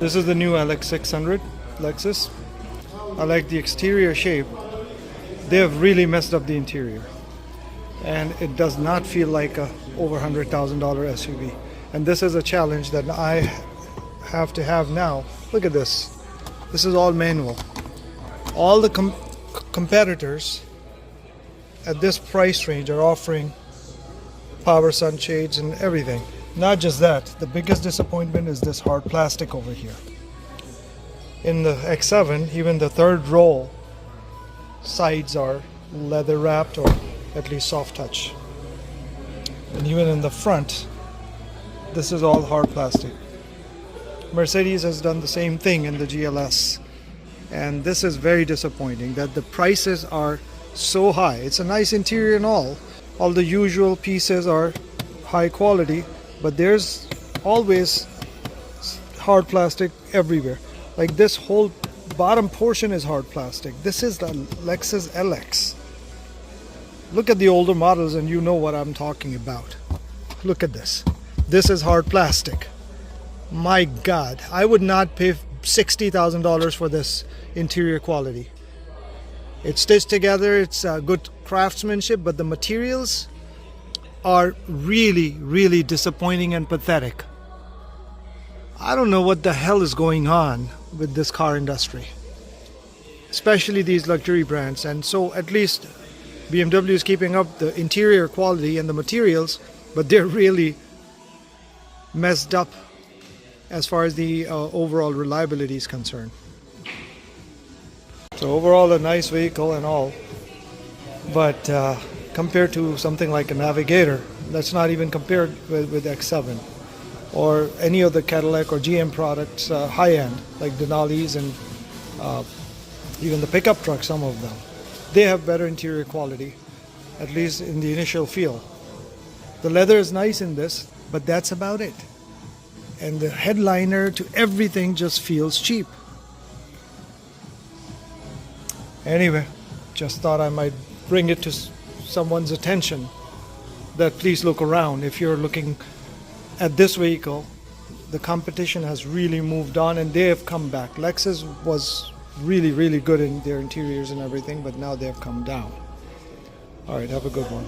This is the new LX 600 Lexus. I like the exterior shape. They have really messed up the interior, and it does not feel like a over $100,000 SUV. And this is a challenge that I have to have now. Look at this. This is all manual. All the competitors at this price range are offering power sunshades and everything. Not just that, the biggest disappointment is this hard plastic over here. In the X7, even the third row sides are leather wrapped or at least soft touch. And even in the front, this is all hard plastic. Mercedes has done the same thing in the GLS. And this is very disappointing that the prices are so high. It's a nice interior and all. All the usual pieces are high quality, but there's always hard plastic everywhere. Like this whole bottom portion is hard plastic. This is the Lexus LX. Look at the older models and you know what I'm talking about. Look at this. This is hard plastic. My God, I would not pay $60,000 for this interior quality. It's stitched together, it's good craftsmanship, but the materials are really disappointing and pathetic. I don't know what the hell is going on with this car industry, especially these luxury brands. And so at least BMW is keeping up the interior quality and the materials, but they're really messed up as far as the overall reliability is concerned. So overall a nice vehicle and all, but compared to something like a Navigator, that's not even compared with X7 or any of the Cadillac or GM products, high-end like Denali's and even the pickup trucks, some of them. They have better interior quality, at least in the initial feel. The leather is nice in this, but that's about it. And the headliner to everything just feels cheap. Anyway, just thought I might bring it to someone's attention that please look around. If you're looking at this vehicle, the competition has really moved on and they have come back. Lexus was really good in their interiors and everything, but now they have come down. All right, have a good one.